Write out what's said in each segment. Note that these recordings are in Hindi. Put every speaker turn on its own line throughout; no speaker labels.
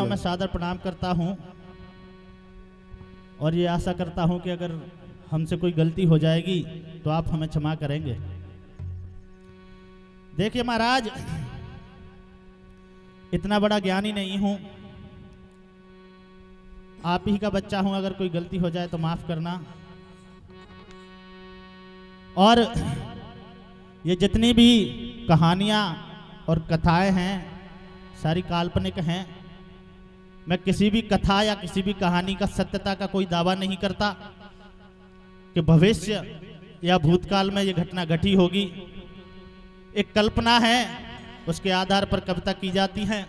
मैं सादर प्रणाम करता हूँ और ये आशा करता हूँ कि अगर हमसे कोई गलती हो जाएगी तो आप हमें क्षमा करेंगे। देखिए महाराज, इतना बड़ा ज्ञानी नहीं हूँ, आप ही का बच्चा हूँ। अगर कोई गलती हो जाए तो माफ करना। और ये जितनी भी कहानियाँ और कथाएं हैं सारी काल्पनिक हैं। मैं किसी भी कथा या किसी भी कहानी का सत्यता का कोई दावा नहीं करता कि भविष्य या भूतकाल में ये घटना घटी होगी। एक कल्पना है, उसके आधार पर कविता की जाती है।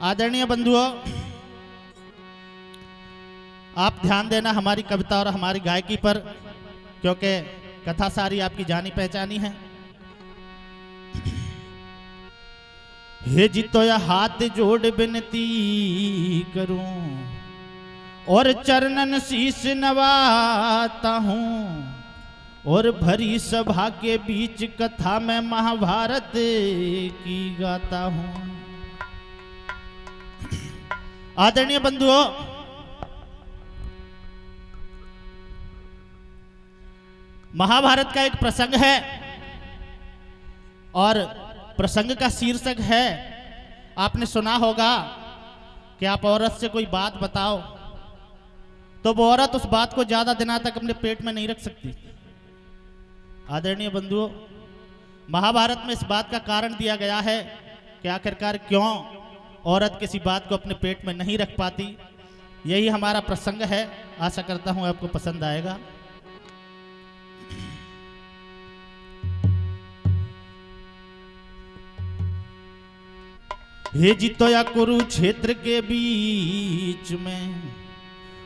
आदरणीय बंधुओं, आप ध्यान देना हमारी कविता और हमारी गायकी पर, क्योंकि कथा सारी आपकी जानी पहचानी है। हे जितो या हाथ जोड़ विनती करूं और चरणन शीश नवाता हूं, और भरी सभा के बीच कथा में महाभारत की गाता हूं। आदरणीय बंधुओं, महाभारत का एक प्रसंग है और प्रसंग का शीर्षक है, आपने सुना होगा कि आप औरत से कोई बात बताओ तो वो औरत उस बात को ज्यादा दिनों तक अपने पेट में नहीं रख सकती। आदरणीय बंधुओं, महाभारत में इस बात का कारण दिया गया है कि आखिरकार क्यों औरत किसी बात को अपने पेट में नहीं रख पाती। यही हमारा प्रसंग है। आशा करता हूं आपको पसंद आएगा। हे जीतो या कुरुक्षेत्र के बीच में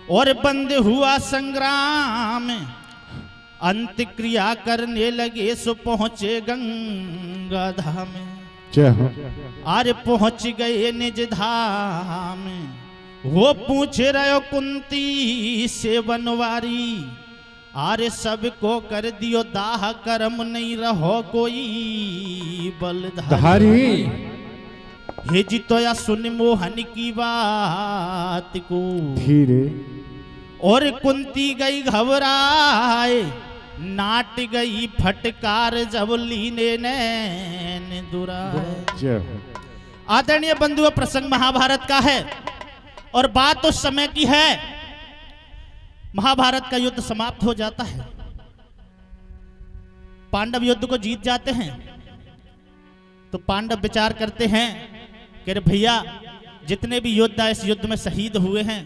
और बंद हुआ संग्राम, अंत क्रिया करने लगे सो पहुंचे गंगा धाम। आरे पहुंच गए निज धाम, वो पूछ रहे हो कुंती से बनवारी, आरे सबको कर दियो दाह, कर्म नहीं रहो कोई बलधारी। हे जितो या सुन मोहन की बात को
धीरे,
और कुंती गई घबराए, नाट गई फटकार जब लीने नैन दुराए। आदरणीय बंधुओं, प्रसंग महाभारत का है और बात उस समय की है। महाभारत का युद्ध समाप्त हो जाता है, पांडव युद्ध को जीत जाते हैं। तो पांडव विचार करते हैं कि अरे भैया, जितने भी योद्धा इस युद्ध में शहीद हुए हैं,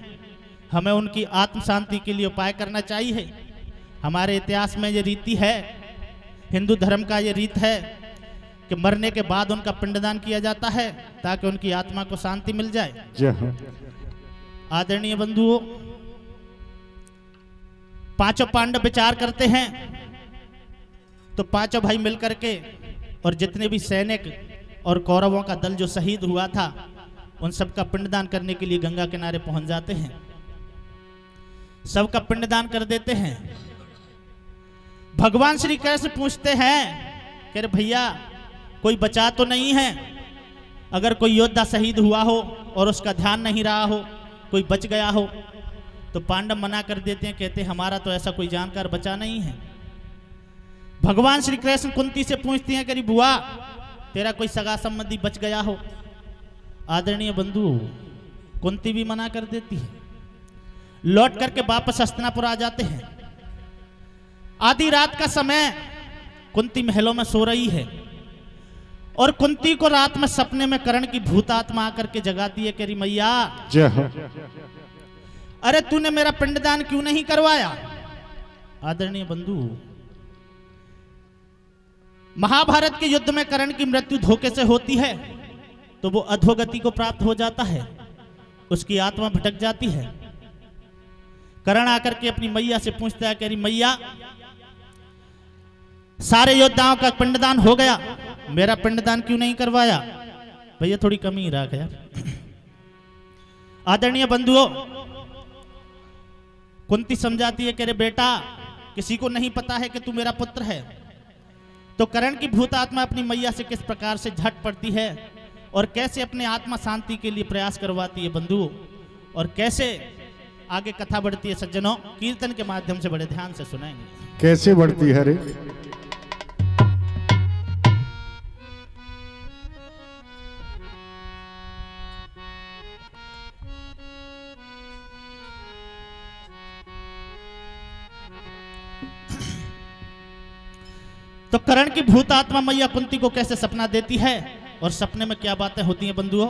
हमें उनकी आत्म शांति के लिए उपाय करना चाहिए। हमारे इतिहास में ये रीति है, हिंदू धर्म का ये रीत है कि मरने के बाद उनका पिंडदान किया जाता है ताकि उनकी आत्मा को शांति मिल जाए। आदरणीय बंधुओं, पांचों पांडव विचार करते हैं तो पांचों भाई मिलकर के और जितने भी सैनिक और कौरवों का दल जो शहीद हुआ था, उन सबका पिंडदान करने के लिए गंगा किनारे पहुंच जाते हैं। सबका पिंडदान कर देते हैं। भगवान श्री कृष्ण पूछते हैं कि अरे भैया, कोई बचा तो नहीं है? अगर कोई योद्धा शहीद हुआ हो और उसका ध्यान नहीं रहा हो, कोई बच गया हो, तो पांडव मना कर देते हैं, कहते हैं हमारा तो ऐसा कोई जानकार बचा नहीं है। भगवान श्री कृष्ण कुंती से पूछती हैं कि बुआ, तेरा कोई सगा संबंधी बच गया हो? आदरणीय बंधु, कुंती भी मना कर देती है। लौट करके वापस हस्तिनापुर आ जाते हैं। आधी रात का समय, कुंती महलों में सो रही है और कुंती को रात में सपने में कर्ण की भूतात्मा आकर के जगाती है कि अरे मैया, अरे तूने मेरा पिंडदान क्यों नहीं करवाया? आदरणीय बंधु, महाभारत के युद्ध में कर्ण की मृत्यु धोखे से होती है तो वो अधोगति को प्राप्त हो जाता है, उसकी आत्मा भटक जाती है। कर्ण आकर के अपनी मैया से पूछता है कि अरे मैया, सारे योद्धाओं का पिंडदान हो गया, मेरा पिंडदान क्यों नहीं करवाया? भैया थोड़ी कमी रख यार। आदरणीय बंधुओं, कुंती समझाती है कि अरे बेटा, किसी को नहीं पता है कि तू मेरा पुत्र है। तो कर्ण की भूत आत्मा अपनी मैया से किस प्रकार से झट पड़ती है और कैसे अपने आत्मा शांति के लिए प्रयास करवाती है बंधुओं, और कैसे आगे कथा बढ़ती है सज्जनों, कीर्तन के माध्यम से बड़े ध्यान से सुनाएंगे।
कैसे बढ़ती है रे?
तो कर्ण की भूत आत्मा मैया कुंती को कैसे सपना देती है और सपने में क्या बातें होती हैं बंधुओं।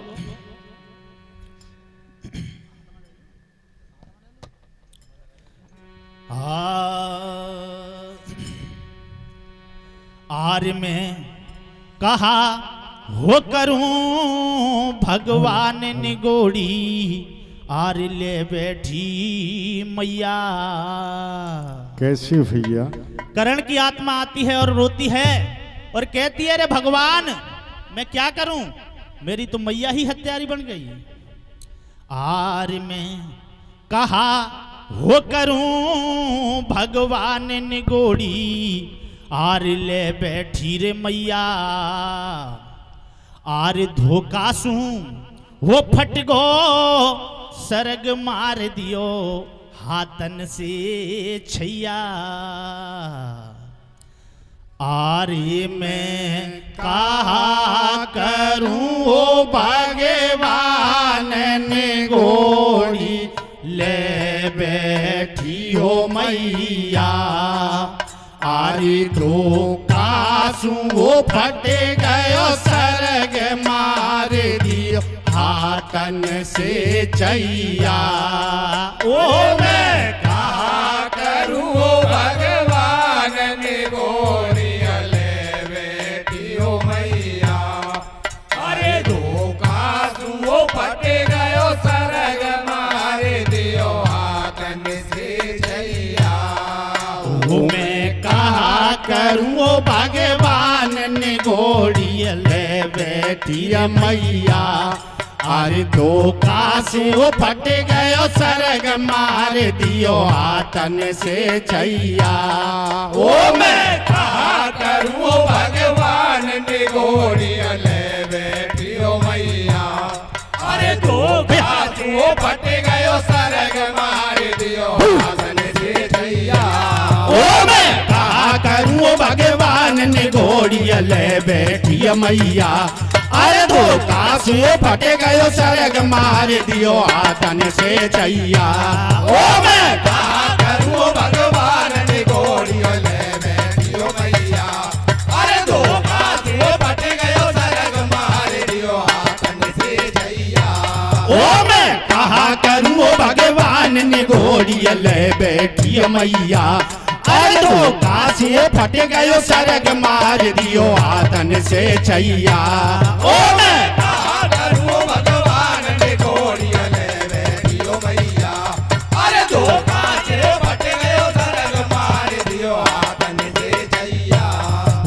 आर में कहा हो करूं भगवान निगोड़ी, आर ले बैठी मैया।
कैसे भैया?
कर्ण की आत्मा आती है और रोती है और कहती है रे भगवान मैं क्या करूं, मेरी तो मैया ही हत्यारी बन गई। आर में कहा हो करूं भगवान निगोड़ी, आर ले बैठी रे मैया। आर धोखा सू वो फट गो, सरग मार दियो हाथन से छैया। आरे मैं कहा करूं ओ भगवान निगोड़ी, ले बैठी हो मैया। आरे धोखा सू वो फट गयो, सरग मार दियो हाथन से छैया। ओ मैं
कहा करूं ओ भगवान निगोड़ी, ले बैठी हो मैया। अरे धोखा तू फट गयो, सरग मार दियो हाथन से छैया।
ओ मैं कहा करूं ओ भगवान निगोड़ी, ले बैठी मैया। अरे धोखा से वो फट गयो, सरग मार दियो हाथन से छैया।
ओ मैं कहा करूं ओ भगवान निगोड़ी, ले बैठी हो मैया। अरे धोखा तू फट गयो, सरग मार दियो हाथन से छैया।
ओ मैं कहा करूं ओ भगवान निगोड़ी, ले बैठी मैया। अरे धोखा से फट गयो, सरग मार दियो हाथन से छैया।
ओ मैं कहा करूं ओ भगवान निगोड़ी, ले बैठी हो मैया। अरे धोखा से फट गयो, सरग मार दियो हाथन से छैया।
ओ मैं कहा करूं ओ भगवान निगोड़ी, ले बैठी मैया। अरे धोखा से फट गयो, सरग मार दियो हाथन से छैया। ओ मैं
कहा करूं ओ भगवान निगोड़ी, ले बैठी हो मैया। अरे धोखा से फट गयो, सरग मार दियो हाथन से छैया।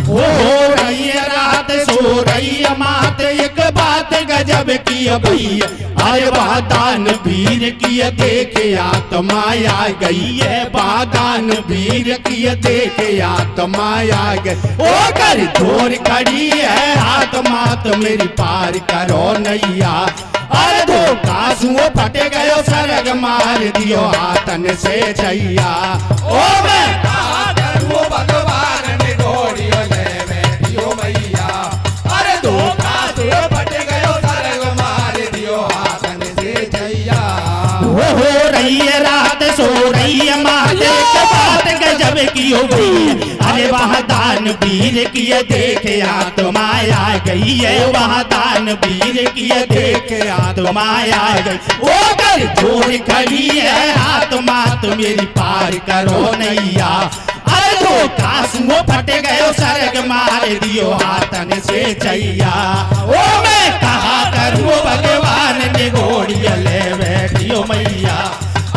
हो रही रात सो रही मात, एक बात गजब की भैया। अरे बादान वीर की देखे आत्मा आ गई है, बादान वीर की देखे आत्मा आ गई। ओ कर जोर खड़ी है आत्मा, तो मेरी पार करो नैया। अरे धोखा सुओ फट गयो, सरग मार दियो हाथन से छैया। ओ मैं
कहा करूं ओ भगवान निगोड़ी, ले बैठी हो मैया। अरे धोखा से फट गयो, सरग मार दियो हाथन से छैया।
हो रही है रात सो रही है मात, एक बात गजब की हो गई। अरे वहाँ दान वीर की देखे आत्मा आ गई है, वहाँ दान वीर की देखे आत्मा आ गई। ओ कर जोर खड़ी है आत्मा, तो मेरी पार करो नैया। अरे धोखा सुओ फट गयो, सरग मार दियो हाथन से छैया। ओ मैं कहा करूं भगवान निगोड़ी, ले बैठियो मैया।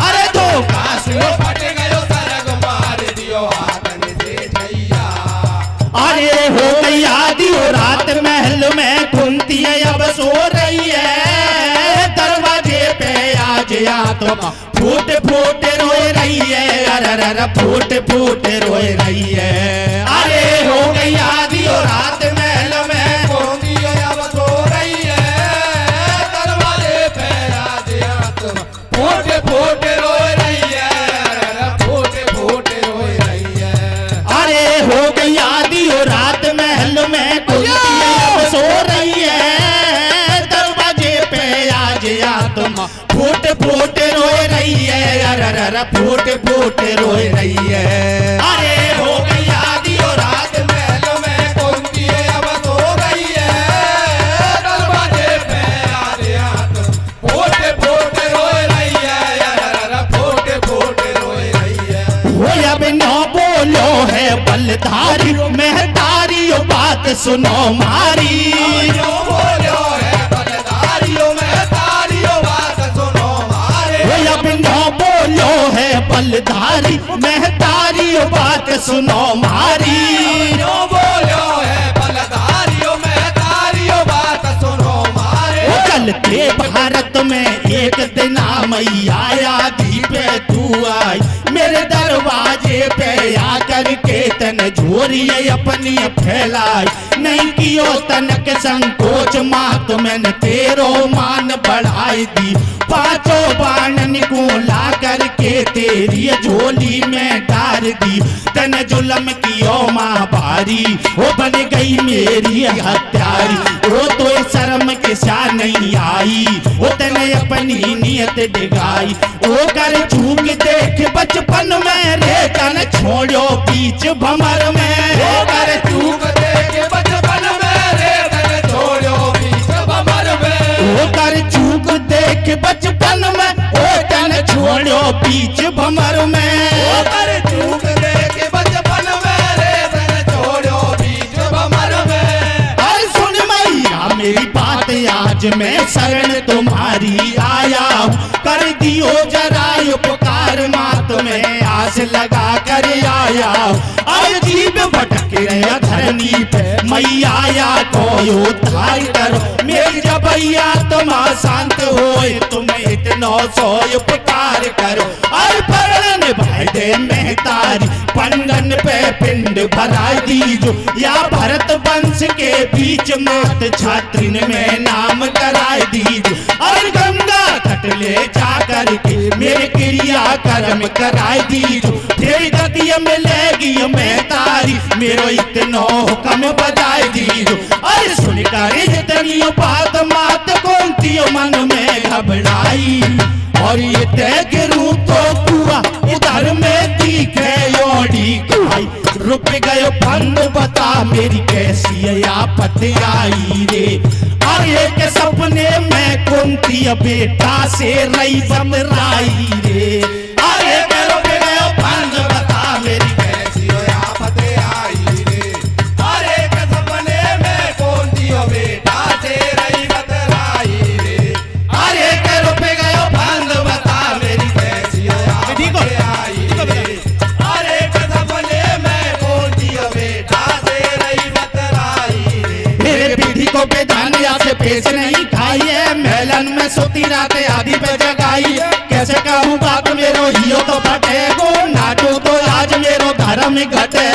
अरे धोखा सुओ
फट गयो, सरग मार दियो हाथन से छैया।
अरे हो गई आधी हो रात, महल में कुंती अब सो रही है। दरवाजे पे आज आत्मा फूट फूट रोए रही है, अरे फूट फूट रोए रही है। अरे हो गई आधी हो रात, महल में
कुंती अब सो रही है। माँ फूट फूट रोए रही है, अरे फूट फूट रोए रही है। अरे हो गई आधी और रात महल में कुंती अब सो गई है, दरवाजे पे आधे हाथ फूट फूट रोए रही है, अरे फूट फूट रोए रही है।
वो अब न बोलो है बलधारी, महतारी बात सुनो मारी।
जो बोलो है बलधारियों में तारियों बात सुनो मारे।
वो अब न बोलो है बलधारी, महतारी बात सुनो मारी।
जो बोलो है बलधारियों में तारियों बात सुनो मारे।
वो चलते भारत में एक दिन मैया आधी पे तू आई, मेरे दरवाजे पे आकर के तन झोरी अपनी फैलाई। नहीं कियो तनक संकोच माँ तुमने तेरो मान बढ़ाई दी, पांचों बाणन को ला करके तेरी झोली में डाल दी। तन जुल्म कियो माँ बारी, वो बन गई मेरी हत्यारी। वो तो शर्म के सा नहीं आई, वो तने अपनी नियत डिगाई। वो कर झूक देख बचपन में रे तन छोड़ो बीच भंवर में।
वो कर चूक देख बचपन में रे तन छोड़ो बीच भंवर में।
वो कर चूक देख बचपन में वो तन छोड़ो बीच भंवर में।
वो कर चूक देख बचपन में रे तन छोड़ो बीच भंवर में।
अरे सुन मैया मेरी बात, आज मैं शरण तुम्हारी आया, कर दियो जरा उपकार माँ तुम्हें आस लगा कर आया। अरे जीव भटक रहे धरनी पे मैया या कोई उद्धार करो, मेरी जबैया तुम शांत होए, तुम इतना सो उपकार करो। अरे परण भाई दे महतारी, पंडन पे पिंड भराई दीजो, या भरत वंश के बीच मात छात्रिन में नाम कराई दीजो। अरे गंगा तट ले जा करके मेरे क्रिया कर्म कराई दीजो, फिर गति मिलेगी महतारी, मेरो इतनो हुक्म बजाई दीजो। अरे सुनकर इतनी बात मात कुंती मन में घबराई, और ये तय गिरू तो कुआ इधर में दिखे योड़ी खाई। रुक गयो फंद बता मेरी कैसी आफत आई रे। अरे एक सपने में कुंती बेटा से रही बमराई रे। अरे रुक गयो फंद बता मेरी
कैसी आफत आई रे। अरे के सपने में कुंती बेटा से रही बतराई रे।
अरे के रुक गयो फंद बता मेरी
कैसी आफत आई रे। अरे के सपने में कुंती बेटा से रही बतराई रे।
मेरे पीढ़ी को बेधानिया से पेश नहीं खाई है, मेलन में सोती रातें आदि पे जगाई। कैसे कहूँ बात मेरो हियो तो फटे गो, नाटू तो आज मेरो धर्म घटे।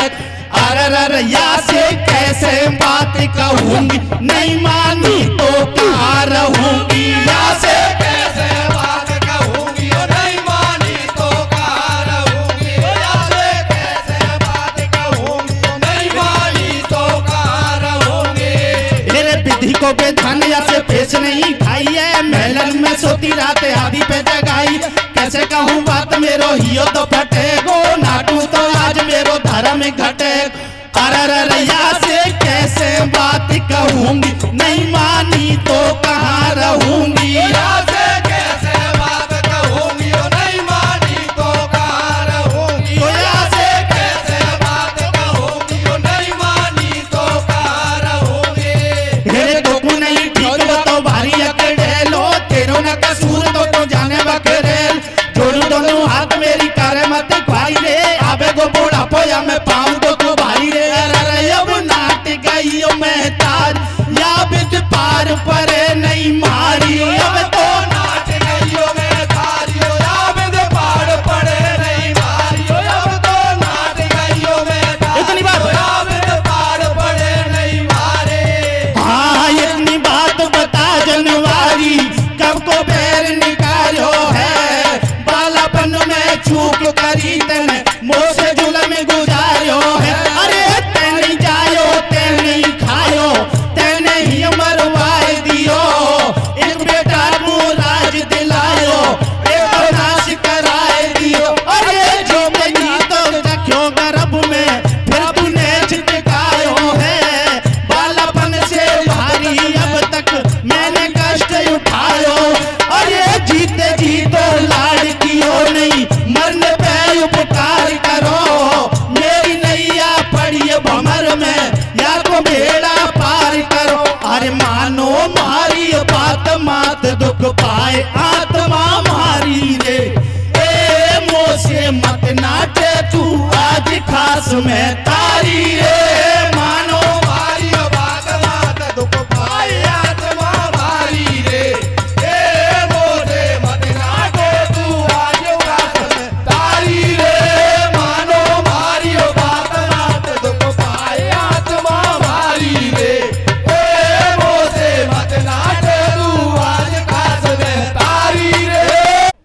अरे या से कैसे बात कहूंगी, नहीं मानी तो कहाँ रहूंगी। या से
कैसे बात कहूंगी, नहीं मानी तो कहाँ रहूंगी। या से कैसे बात कहूंगी, नहीं मानी तो कहाँ रहूंगी।
मेरे विधि को बेधानिया से पेश नहीं खाई है, मेलन में सोती रातें आदि पे जगाई। कैसे कहूँ बात मेरो हियो तो फटे गो, नाटू तो आज मेरो धर्म घटे। अरे या से कैसे बात कहूंगी, नहीं मानी तो कहाँ रहूंगी।
या से कैसे बात कहूंगी, नहीं मानी तो कहाँ रहूंगी। या से कैसे बात कहूंगी, नहीं मानी तो कहाँ रहूंगी।
मेरे को नहीं ठीक तो भारी अकेले लो, तेरो न कसूर तो जाने बकरेल। जोड़ू दोनों हाथ मेरी करे मत भाई रे, आबे गो बूढ़ा पोया मैं पाऊं तो भाई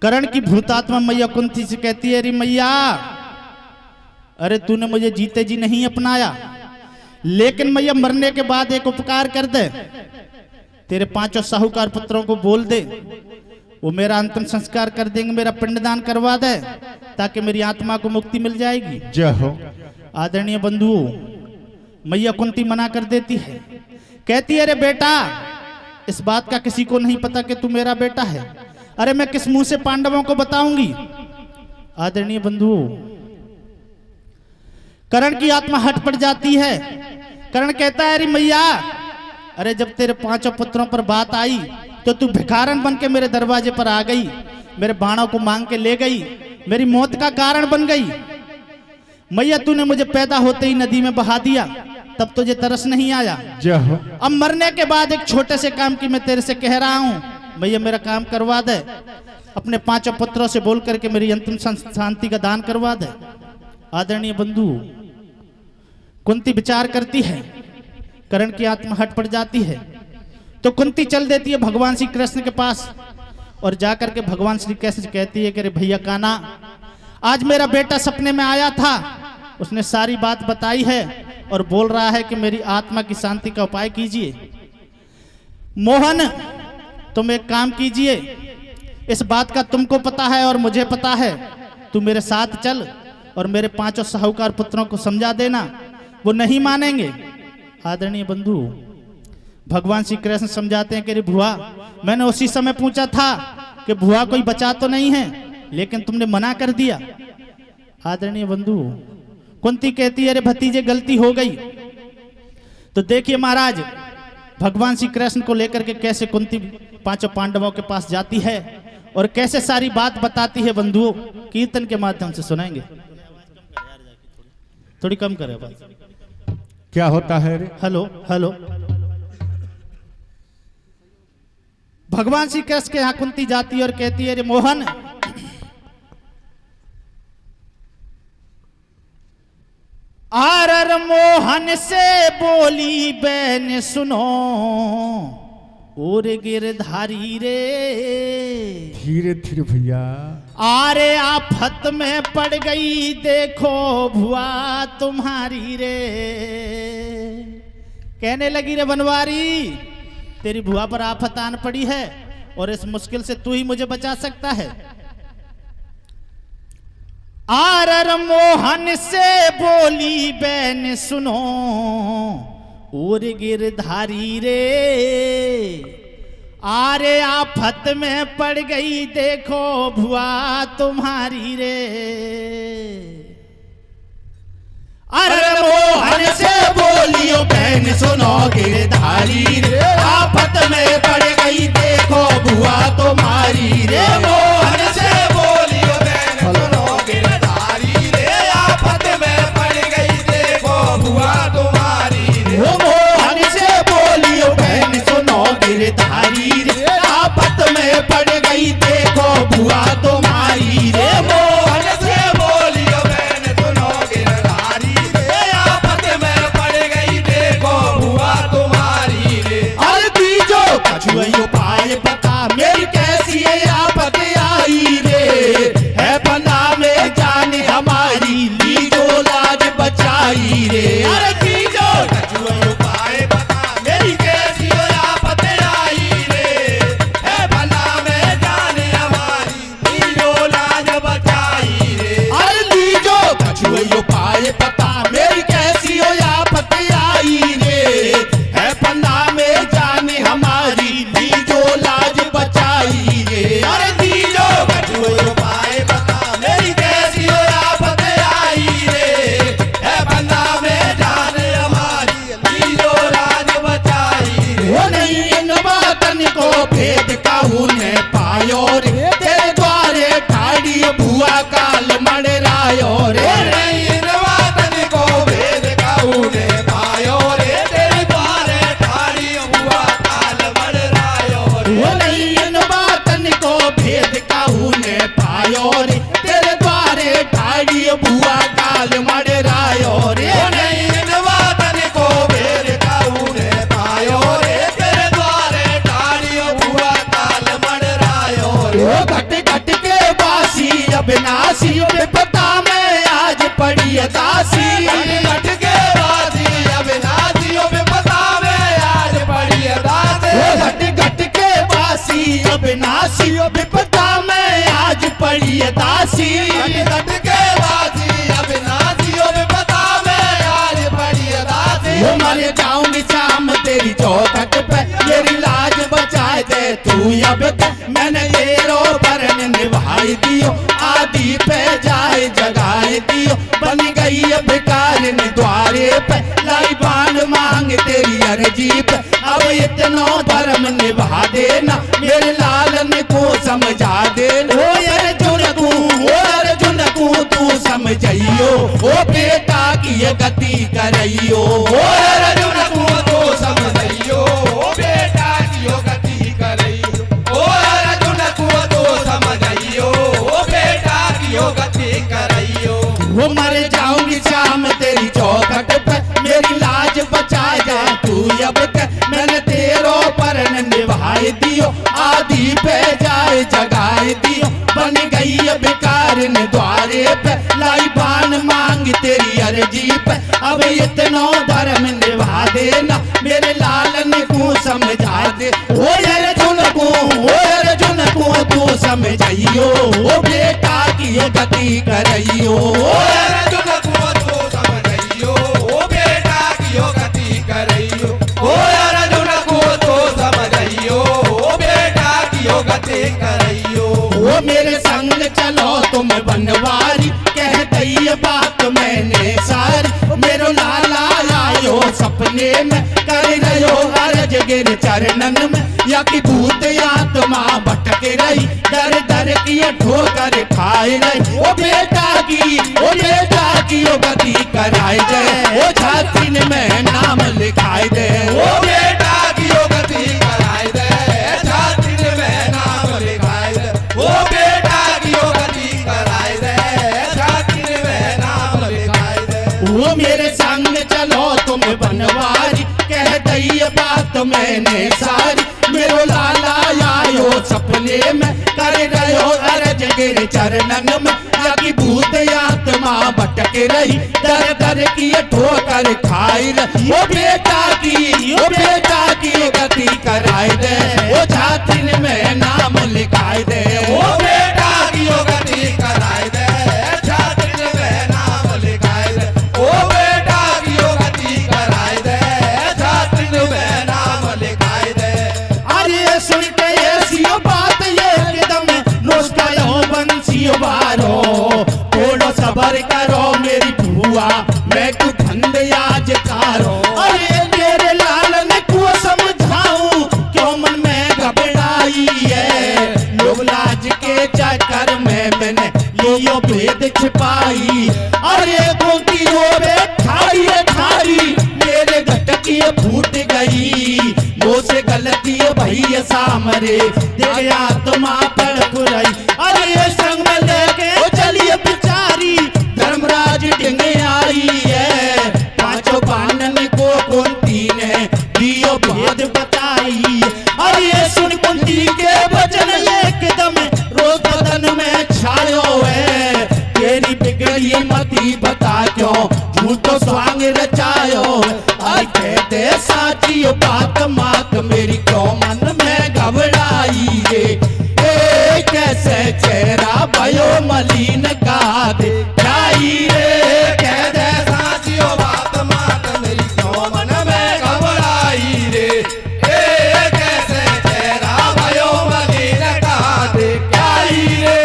करण की भूतात्मा मैया कुंती से कहती है, अरे मैया, अरे तूने मुझे जीते जी नहीं अपनाया, लेकिन मैया मरने के बाद एक उपकार कर दे, तेरे 5 साहूकार पुत्रों को बोल दे, वो मेरा अंतिम संस्कार कर देंगे, मेरा पिंडदान करवा दे, ताकि मेरी आत्मा को मुक्ति मिल जाएगी।
जय हो।
आदरणीय बंधुओं, मैया कुंती मना कर देती है, कहती है, अरे बेटा, इस बात का किसी को नहीं पता कि तू मेरा बेटा है। अरे मैं किस मुंह से पांडवों को बताऊंगी। आदरणीय बंधुओं, कर्ण की आत्मा हट पड़ जाती है। कर्ण कहता है, अरे मैया, अरे जब तेरे 5 पुत्रों पर बात आई तो तू भिखारन बन के मेरे दरवाजे पर आ गई, मेरे बाणों को मांग के ले गई, मेरी मौत का कारण बन गई। मैया, तूने मुझे पैदा होते ही नदी में बहा दिया, तब तुझे तरस नहीं आया।
जय हो।
अब मरने के बाद एक छोटे से काम की मैं तेरे से कह रहा हूं, मैया मेरा काम करवा दे, अपने 5 पुत्रों से बोल करके मेरी अंतिम शांति का दान करवा दे। आदरणीय बंधु, कुंती विचार करती है, कर्ण की आत्मा हट पड़ जाती है, तो कुंती चल देती है भगवान श्री कृष्ण के पास और जाकर के भगवान श्री कृष्ण कहती है कि अरे भैया कान्हा, आज मेरा बेटा सपने में आया था, उसने सारी बात बताई है और बोल रहा है कि मेरी आत्मा की शांति का उपाय कीजिए। मोहन, तुम एक काम कीजिए, इस बात का तुमको पता है और मुझे पता है, तू मेरे साथ चल और मेरे 5 साहूकार पुत्रों को समझा देना, वो नहीं मानेंगे। आदरणीय बंधु, भगवान श्री कृष्ण समझाते हैं कि अरे भुआ, मैंने उसी समय पूछा था कि भुआ कोई बचा तो नहीं है, लेकिन तुमने मना कर दिया। आदरणीय बंधु, कुंती कहती है, अरे भतीजे गलती हो गई। तो देखिए महाराज, भगवान श्री कृष्ण को लेकर के कैसे कुंती 5 पांडवों के पास जाती है और कैसे सारी बात बताती है। बंधुओं, कीर्तन के माध्यम से सुनाएंगे। थोड़ी कम करे बात।
क्या होता है रे?
Hello hello. भगवान श्री कृष्ण के यहाँ कुंती जाती है और कहती है, अरे मोहन, आरर मोहन से बोली बहन सुनो, और गिरधारी रे,
धीरे धीरे भैया,
आरे आफत में पड़ गई देखो भुआ तुम्हारी रे। कहने लगी, रे बनवारी, तेरी भुआ पर आफत आन पड़ी है और इस मुश्किल से तू ही मुझे बचा सकता है। आरर मोहन से बोली बहन सुनो, और गिरधारी रे, आरे आफत में पड़ गई देखो भुआ तुम्हारी रे। अरे मोहन से बोलियो बहन सुनो, गिरधारी रे, आफत में पड़ गई देखो भुआ तुम्हारी रे। मोहन से बोलियो बहन सुनो, गिरधारी रे, आफत में पड़ गई देखो भुआ तुम्हारी रे। मोहन से बोलियो बहन सुनो, गिरधारी रे, आफत में पड़ गई देखो भुआ तुम्हारी रे। मोहन से बोलियो बहन सुनो, गिरधारी रे, आफत में पड़ गई देखो भुआ तुम्हारी रे। अरे बीजो कछुआ पाए पता मेरी कैसी आफत आई रे, है बना में जाने हमारी लीजो लाज बचाई रे। अरे बीजो कछुआ पाए पता मेरी कैसी आफत आई रे, है बना में जाने हमारी लीजो लाज बचाई रे। अरे लीजो कछुआ पाए पता मेरी कैसी आफत आई रे, है बना में जाने हमारी लीजो लाज बचाई रे। अरे लीजो कछुआ पाए पता मेरी कैसी आफत आई रे, है बना में
अविनाशी विपदा में आज पड़ी है दासी घट के बासी अविनाशी विपदा में आज पड़ी है दासी घट के बासी अविनाशी विपदा में आज पड़ी है दासी घट के बासी अविनाशी विपदा में आज पड़ी है दासी वो मर जाऊंगी शाम तेरी चौखट पे मेरी लाज बचाए दे तू अब मैंने तेरो बरन निभाई दियो आदि पे जाए जगाए दियो बन गई भिखारिन द्वारे पे लाई बाण मांग तेरी अर्जी पे अब इतना धर्म निभा देना मेरे लालन को समझा देना ओ अर्जुन को तू समझियो ओ बेटा की ये गति करइयो ओ अर्जुन को तू समझियो ओ बेटा की ये गति करइयो ओ अर्जुन को तू समझियो ओ बेटा की ये गति करइयो वो मर जाऊंगी शाम तेरी चौखट पे मेरी लाज बचा जा तू अब मैंने तेरो परन निभाए दियो आदि पे जाए जगाए दियो बन गई भिखारिन द्वारे पे लाई बाण मांग तेरी अर्जी पे अब इतना धर्म निभा देना मेरे लालन को समझा दे ओ अर्जुन को तू समझियो ओ बेटा की ये गति करइयो ओ अर्जुन को तू समझियो ओ बेटा की ये गति करइयो ओ अर्जुन को तू समझियो ओ बेटा की ये गति करइयो ओ मेरे संग चलो तुम बनवारी कह दई बात मैंने सारी मेरो लाला आयो सपने में कर रहो अर्ज गिर चरणन में या कि भूत आत्मा भटक रही दर दर की ठोकर खाए रही ओ बेटा की ओ गति कराए दे ओ छाती में नाम लिखाए दे ओ बेटा की ओ गति कराए दे छाती में नाम लिखाए दे ओ बेटा की ओ गति कराए दे छाती में नाम लिखाए दे वो मेरे संग चलो तुम बनवारी कह दई बात मैंने सारी मेरो लाला आयो सपने में कर रहो अर्ज गिर चरणन में लगी भूत आत्मा भटक रही दर दर की ठोकर खाई रही ओ बेटा की गति कराए दे ओ छाती में नाम लिखाए दे ओ बेटा की गति कराए दे छाती में नाम लिखाए दे ओ बेटा की गति कराए दे छाती में नाम लिखाए दे अरे सुन के ऐसी बात ये एकदम नुस्खा बंसी बारो थोड़ा सबर करो मेरी बुआ मैं तू धंध आज कारो अरे मेरे लालन को समझाऊं क्यों मन में घबराई है लोग लाज के चक्कर में मैंने लियो भेद छिपाई अरे गोकी रोवे खारी मेरे घटकी फूट गई वो से गलती भैया सामरे दे आत्मा पर बुराई अरे संग में लेके चलिए बिचारी धर्मराज डिंगे आई है पांचों पांडन को कुंती ने दियो भेद बताई अरे सुन कुंती के वचन एकदम रोज बदन में छायो है तेरी बिगड़ी मती बता क्यों झूठो स्वांग रचायो अरे कहते साची बात मात मेरी क्यों मन में घबराई रे कैसे चेहरा भयो मलिन का दे रे कह दे साची बात मात मेरी क्यों मन में घबराई रे कैसे चेहरा भयो मलिन का दे रे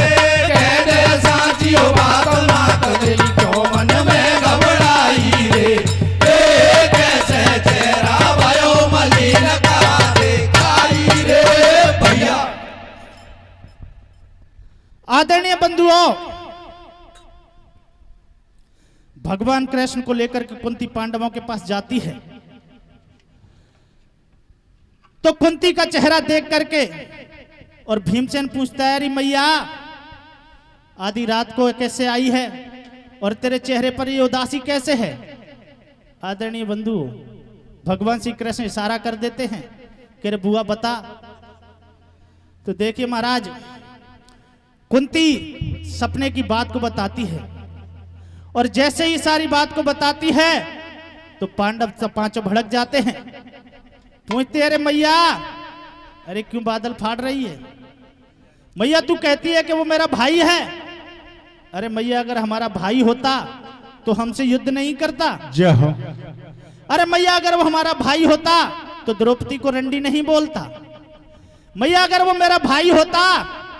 कह दे साची बात मात मेरी क्यों मन में घबराई रे कैसे चेहरा भयो मलिन का दे रे भैया।
आदरणीय बंधुओं, भगवान कृष्ण को लेकर के कुंती पांडवों के पास जाती है तो कुंती का चेहरा देख करके और भीमसेन पूछता है अरे मैया आधी रात को कैसे आई है और तेरे चेहरे पर ये उदासी कैसे है। आदरणीय बंधु, भगवान श्री कृष्ण इशारा कर देते हैं कि रे बुआ बता। तो देखिए महाराज, कुंती सपने की बात को बताती है और जैसे ही सारी बात को बताती है तो पांडव सब पांचों भड़क जाते हैं। पूछते अरे मैया, अरे क्यों बादल फाड़ रही है? मैया तू कहती है कि वो मेरा भाई है। अरे मैया अगर हमारा भाई होता तो हमसे युद्ध नहीं करता।
जय हो।
अरे मैया अगर वो हमारा भाई होता तो द्रौपदी को रंडी नहीं बोलता। मैया अगर वो मेरा भाई होता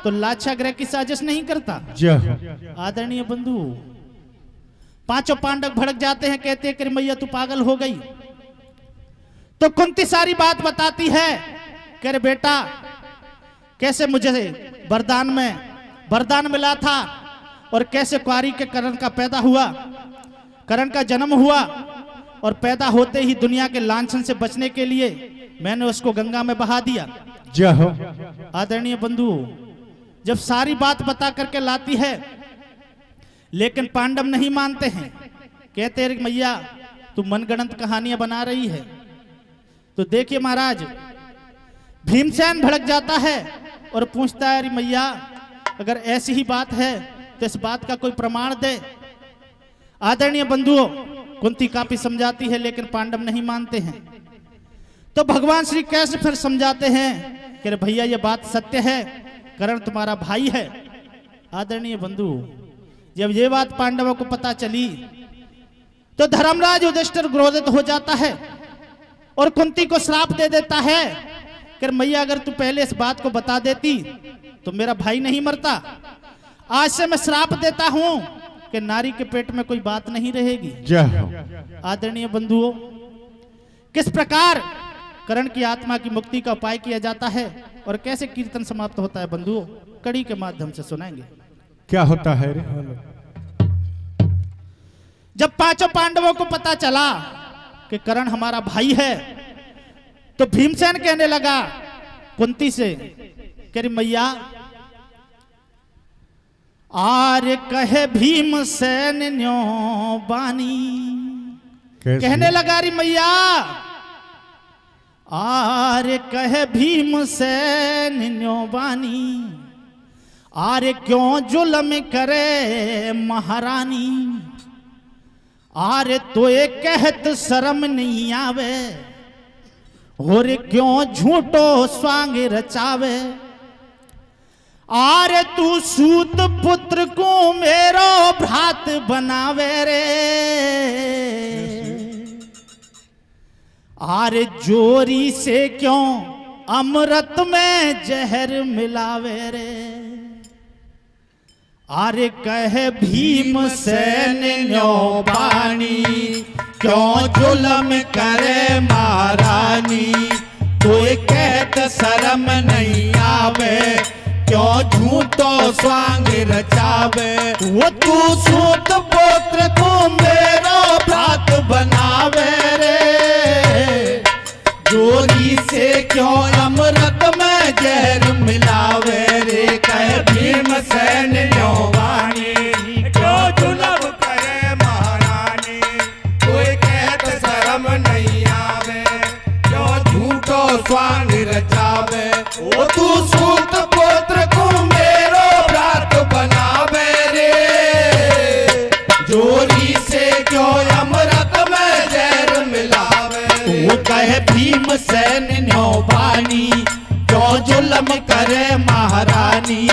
तो लाक्षागृह की साजिश नहीं करता।
जय हो।
आदरणीय बंधु, पांचों पांडव भड़क जाते हैं, कहते हैं कि मैया तू पागल हो गई। तो कुंती सारी बात बताती है कि अरे बेटा, कैसे मुझे वरदान मिला था और कैसे कुंवारी के कर्ण का पैदा हुआ, कर्ण का जन्म हुआ और पैदा होते ही दुनिया के लांछन से बचने के लिए मैंने उसको गंगा में बहा दिया।
जय हो।
आदरणीय बंधु, जब सारी बात बता करके लाती है लेकिन पांडव नहीं मानते हैं, कहते हैं मैया तू मनगढ़ंत कहानियां बना रही है। तो देखिए महाराज, भीमसेन भड़क जाता है और पूछता है अरे मैया अगर ऐसी ही बात है तो इस बात का कोई प्रमाण दे। आदरणीय बंधुओं, कुंती काफी समझाती है लेकिन पांडव नहीं मानते हैं। तो भगवान श्री कृष्ण फिर समझाते हैं कि अरे भैया ये बात सत्य है, कर्ण तुम्हारा भाई है। आदरणीय बंधु, जब ये बात पांडवों को पता चली तो धर्मराज युधिष्ठिर क्रोधित हो जाता है और कुंती को श्राप दे देता है कि मैया अगर तू पहले इस बात को बता देती तो मेरा भाई नहीं मरता। आज से मैं श्राप देता हूं कि नारी के पेट में कोई बात नहीं रहेगी।
जय हो।
आदरणीय बंधुओं, किस प्रकार कर्ण की आत्मा की मुक्ति का उपाय किया जाता है और कैसे कीर्तन समाप्त होता है बंधुओं, कड़ी के माध्यम से सुनाएंगे।
क्या होता है रे?
जब पांचों पांडवों को पता चला कि कर्ण हमारा भाई है तो भीमसेन कहने लगा कुंती से कि अरे मैया, आर्य कहे भीमसेन न्यो बानी। कहने लगा रे मैया, आर्य कहे भीमसेन न्यो बानी, आर्य क्यों जुल्म करे महारानी, आर्य तो ये कहत शर्म नहीं आवे, और क्यों झूठो स्वांग रचावे, आर्य तू सूत पुत्र को मेरो भ्रात बनावे रे, आर्य जोरी से क्यों अमृत में जहर मिलावे रे, आर्य कहे भीमसेन न्यो बानी, क्यों जुल्म करे महारानी, कोई कहत शर्म नहीं आवे, क्यों झूठो स्वांग रचावे, वो तू सूत पुत्र को मेरो भ्रात बनावे रे, जोरी से क्यों अमृत में जहर मिलावे रे, कहे भीमसेन न्यो बानी,
क्यों जुल्म करे महारानी, कोई कहत शर्म नहीं आवे, क्यों झूठो स्वांग रचावे,
वो तू सूत पुत्र को मेरो भ्रात बनावे रे, जोरी से क्यों अमृत में जहर मिलावे, वो कहे भीमसेन न्यो बानी, क्यों जुल्म करे महारानी,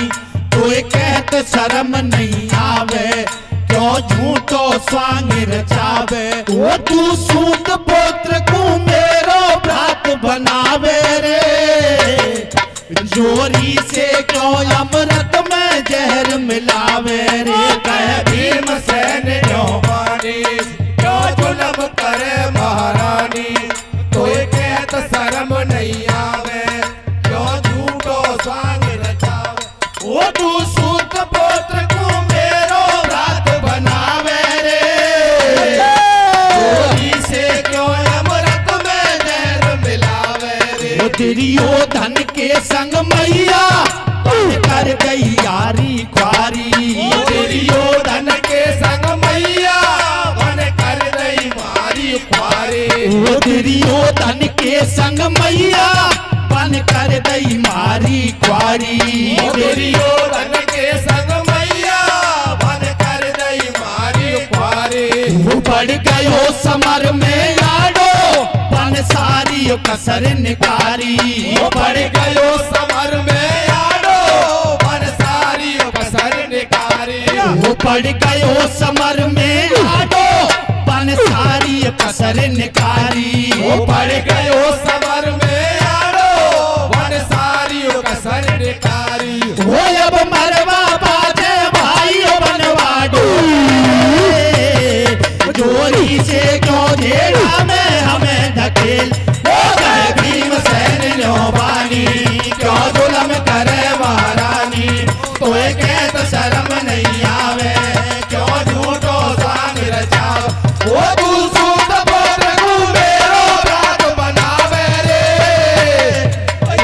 कोई कहत शर्म नहीं आवे, क्यों झूठो स्वांग रचावे, वो तू सूत पुत्र को मेरो भ्रात बनावे रे, जोरी से क्यों अमृत में जहर मिलावे रे, कहे
भीमसेन न्यो बानी, क्यों जुल्म करे महारानी, कोई कहत शर्म नहीं आवे, क्यों झूठो स्वांग रचावे,
वो तू सूत पुत्र को मेरो भ्रात बनावे रे, जोरी से क्यों अमृत में जहर मिलावे रे, वो दुर्योधन के संग मैया कर गई यारी ख्वारी,
दुर्योधन के संग मैया बन कर गई मारी ख्वारी,
वो दुर्योधन के संग मैया बन कर गई मारी ख्वारी,
दुर्योधन के रे संग मैया बन कर दई मारी पारी
पड़ गयो समर में लाडो बन सारी कसर निकारी
पड़ गयो समर में आडो बन सारी कसर निकारी
पड़ गयो समर में लाडो बन सारी कसर निकारी
पड़ गयो समर में आडो बन सारी कसर निकारी
वो अब मरवा बाजे भाई बनवाडो जोरी से क्यों जेड़ा में हमें धकेल हो गए भीमसेन न्योबानी
क्यों जुलम करे महारानी तोए के तो शर्म नहीं आवे क्यों झूठो सांग रचाव वो तू सूत पुत्र को मेरो रात बनावे रे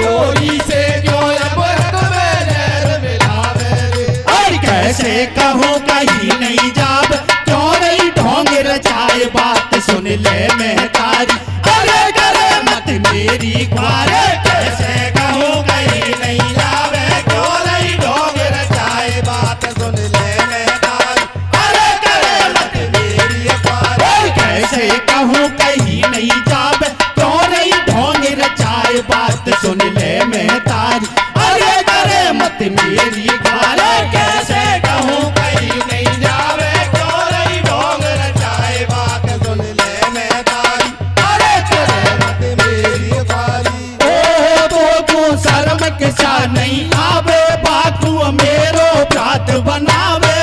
जोरी से क्यों अमृत में लहर मिलावे रे
और कैसे कहूँ कहीं नहीं जाब क्यों नहीं ढोंग रचाए बात सुन ले महतारी अरे करे मत मेरी ख्वारे
कैसे कहूँ कहीं नहीं जावे क्यों नहीं ढोंग रचाए बात सुन ले महतारी अरे करे मत मेरी ख्वार
और कैसे कहूँ कहीं नहीं जाब क्यों नहीं ढोंग रचाए बात सुन ले महतारी अरे करे मत मेरी ख्वारे
कैसे कहूँ कहीं नहीं जावे क्यों नहीं ढोंग रचाए बात सुन ले महतारी अरे करे मत मेरी ख्वारी
ओ तो शर्म के सा नहीं आवे बाकू मेरो प्रात बनावे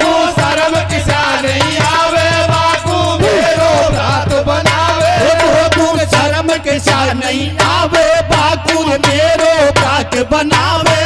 तू शर्म किसा नहीं आवे बाकू मेरो रात बनावे
तू शर्म के सा नहीं आवे बाकू मेरो प्रात बनावे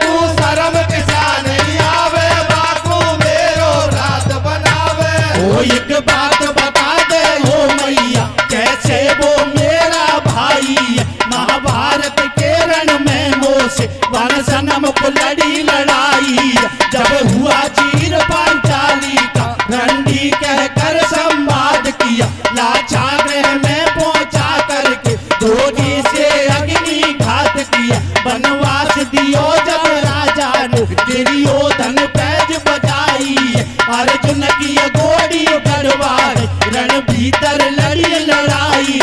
तू शर्म किसा नहीं आवे बाकू मेरो रात बनावे
ओ एक बात बता दे हो मैया कैसे वो मेरा भाई है महाभारत के रण में मोसे वन सनम को लड़ी लड़ाई जब हुआ चीर पांचाली का रंडी कहकर संवाद किया लाचाग्रह में पहुंचा करके धोनी से अग्नि घात किया वनवास दियो जब राजा ने दुर्योधन पैज बजाई अर्जुन की गोड़ी गढ़वाई रण भीतर लड़ी लड़ाई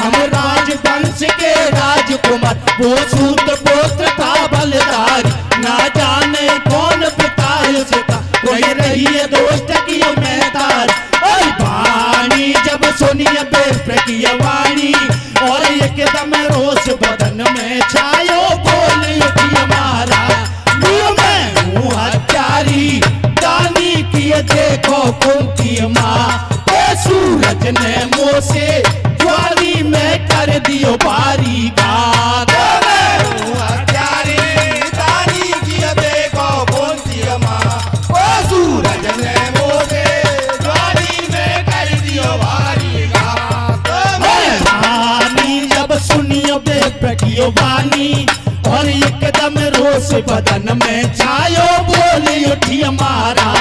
हम राजवंश के राजकुमार वो सूत पुत्र था बलदारी ना जाने कौन पिता उसका कोई रही है दोस्त की महतार और वाणी जब सुनिए बेफ्र की वाणी और एकदम रोष बदन में छायो बोल उठी हमारा मैं हूँ हत्यारी दानी किए देखो कुंती माँ सूरज ने मुँह से ज्वाली में कर दियो बारी घात
हत्यारी दानी की देखो कौन सी माँ ओ सूरज ने मोसे ज्वाली में कर दियो भारी घात
वाणी जब सुनियो बेप्रकियो वाणी और एकदम रोष बदन में छायो बोली उठी हमारा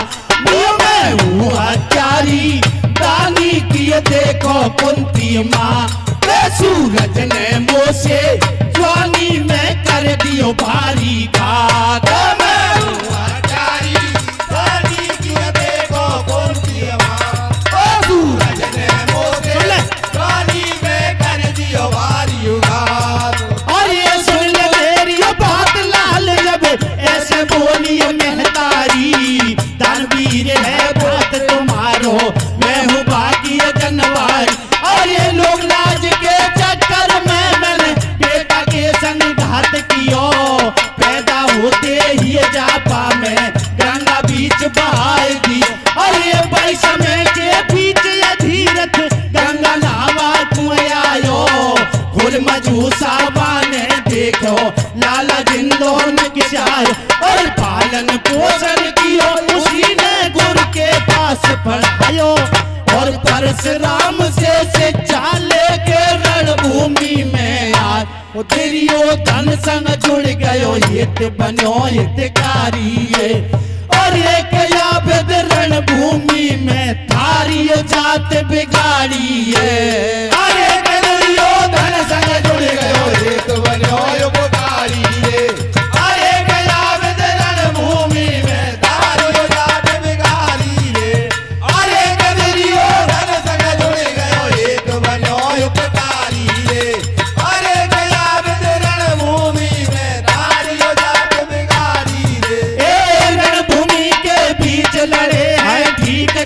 मैं हूँ हत्यारी दानी किए देखो कुंती माँ सूरज ने मुँह से ज्वाली में कर दियो भारी घात
हत्यारी दानी की देखो कौन सी माँ ओ सूरज ने मोसे ज्वाली में कर दियो भारी घात
और ये सुन ले मेरी बात लाल जब ऐसे बोली महतारी दानवीर है बात तुम्हारो मैं हूँ बाकी जनवारी और ये लोग लाज के चक्कर में मैंने बेटा के संग घात कियो पैदा होते ही जापा में गंगा बीच बहाए दी और ये समय के बीच ये धीरथ गंगा नावा कुएं आयो खुद मजूसा बाने देखो लाला जिंदोन किसार और पालन पोषण कियो उसी ने गुरु के पास पढ़ायो और परशुराम से शिक्षा लेके रणभूमि में आए वो दुर्योधन संग जुड़ गयो हित बनो हितकारी है और एक याबद रणभूमि में थारी जात बिगाड़ी है
अरे दुर्योधन संग जुड़ गयो हित बनो उपकारी रे अरे गया रणभूमि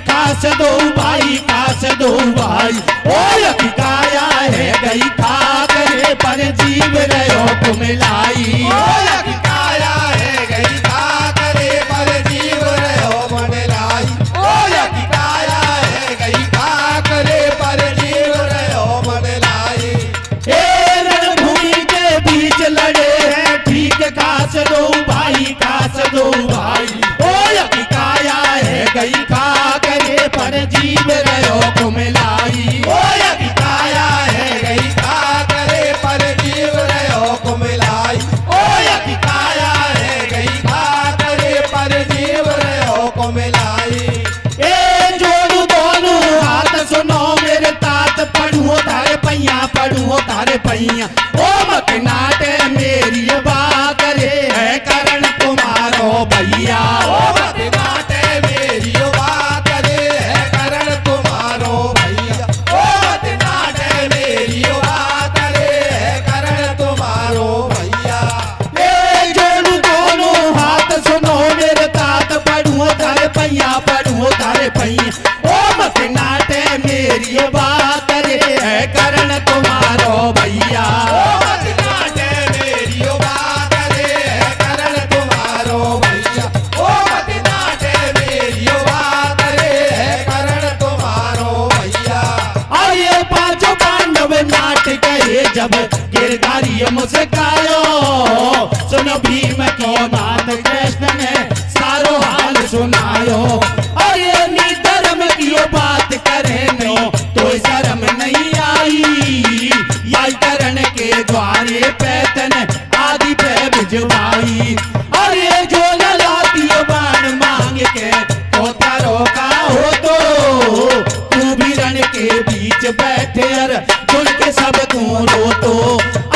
कास दो भाई कास दो भाई ओ यकी काया है गई खा करे पर जीव रहो तुम लाई ओ यकी काया है गई खा करे पर जीव रहो मन लाई ओ यकी काया है गई खा करे पर जीव रहो मन लाई ए रणभूमि के बीच लड़े हैं ठीक कास दो भाई कास दो भाई ओ यकी काया है गई खा करे पर जीव रहो तुम लाई ओ यकी काया है गई खा करे पर जीव रहो तुम लाई ओ यकी काया है गई खा करे पर जीव रहो तुम लाई ए जोड़ू दोनों हाथ सुनो मेरे तात पढ़ू तारे पैया पढ़ू तारे पैया ओ मकनाटे मेरी बात रे है करण तुम्हारो भैया ओ मकनाटे मेरी बात रे है करण तुम्हारो भैया ओ मकनाटे मेरी बात रे है करण तुम्हारो भैया ए जोड़ू दोनों हाथ सुनो मेरे तात पढ़ू तारे पैया पढ़ू तारे पैया ओ मकनाटे मेरी बात रे है करण तुम्हारो भैया ओ मकनाटे मेरी बात रे है करण तुम्हारो भैया ओ मकनाटे मेरी बात रे है करण तुम्हारो भैया और ये पांचों पांडव नाट गए जब गिरधारी मुस्कायो सुनो भीम की बात कृष्ण ने सारो हाल सुनायो और ये निधर्म की बात करे नो तो शर्म नहीं आई या करण के द्वारे पैतन आदि पे भिजवाई और ये जो ललाती बाण मांग के तो तारो का हो तो तू भी रण के बीच बैठे सुन के सब तू रो तो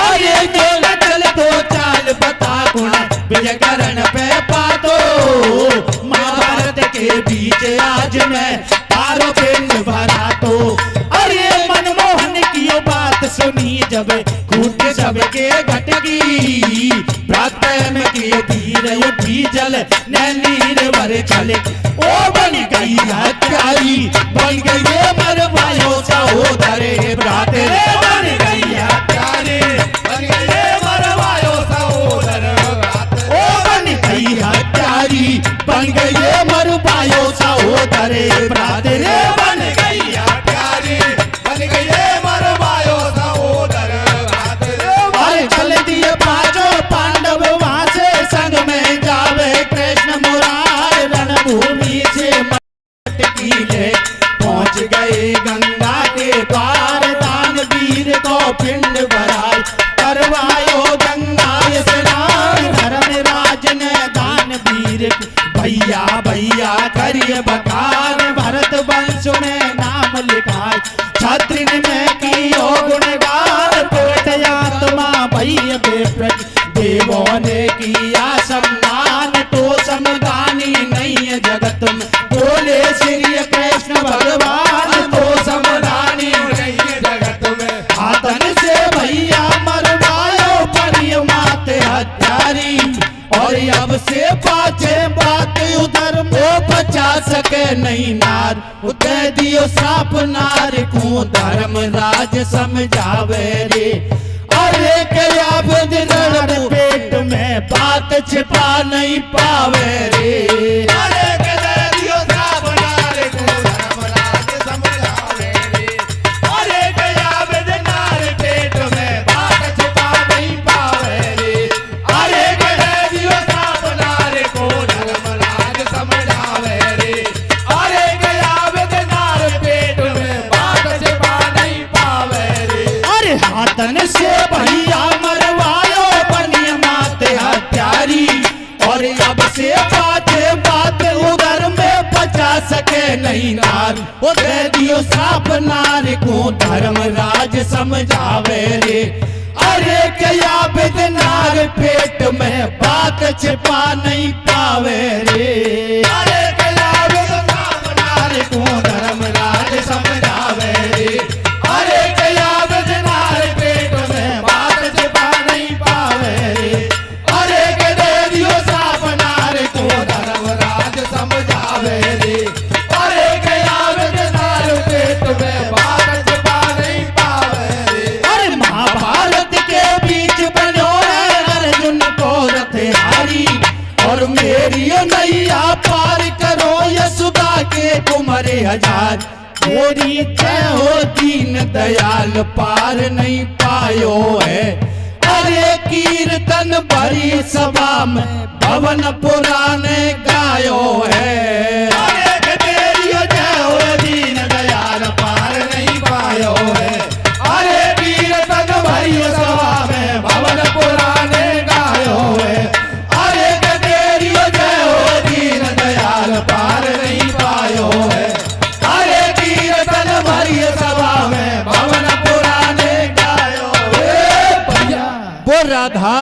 और ये जो चल तो चाल बता गुण विजय करण पे पातो महाभारत के बीच आज मैं तारो पिंड भरा तो और ये मनमोहन की बात सुनी जब कूट सबके घटगी प्रातः में की धीर उठी जल नीर भर चले ओ बन गई हत्यारी बन गई मरवायो सहोदरे भ्राते बन गई हत्यारी बन गई मरवायो सहोदर ओ बन गई हत्यारी बन गई मरवायो सहोदरे भ्राते बन गई हत्यारी बन गई मरवायो सहोदर अरे चल दिए पांचों पांडव वहां से संग में जावे कृष्ण मुरार रणभूमि से मटकी ले पहुंच गए गंगा के पार दान वीर को पिंड भराए करवायो गंगा स्नान धर्म राज ने दान वीर भैया भैया करिए बखान भरत वंश में नाम लिखाए छत्रिन में कियो गुणगान पेट आत्मा भैया बेप्रति देवों ने किया सम्मान तो समदानी नहीं है जगत में बोले श्री कृष्ण भगवान तो समदानी नहीं है जगत में हाथन से भैया मरवायो परिय माते हत्यारी और अब से पाछे बात उधर में बचा सके नहीं नार उदय दियो साप नार को धर्म राज समझावे रे अरे क्या बद रण पेट में बात छिपा नहीं पावे रे अरे क्या दियो साप नार को धर्म राज समझावे रे अरे क्या बद नार पेट में बात छिपा नहीं पावे रे अरे क्या दियो साप नार को धर्म राज समझावे रे अरे क्या बद नार पेट में बात छिपा नहीं पावे रे अरे हाथन से भैया मरवायो बनिया माते हत्यारी और अब से बातें बात उधर में बचा सके नहीं नार वो दे दियो साप नार को धर्म राज समझावे रे अरे क्या बिद नार पेट में बात छिपा नहीं पावे रे अरे क्या बिद साप नार को धर्म राज समझावे रे अरे क्या बिद नार पेट में बात छिपा नहीं पावे रे अरे के दे दियो साप नार को धर्म राज समझावे रे अरे क्या तेरी नैया पार करो यशोदा के कुमरे हजार। तेरी जय हो दीन दयाल पार नहीं पायो है। अरे कीर्तन भरी सभा में भवन पुराने गायो है। अरे तेरी जय हो दीन दयाल पार नहीं पायो है। अरे कीर्तन भरी सभा में भवन पुराने गायो है। अरे तेरी जय हो दीन दयाल पार नहीं पायो है। अरे कीर्तन भरी सभा में भवन पुराने गायो है। वो राधा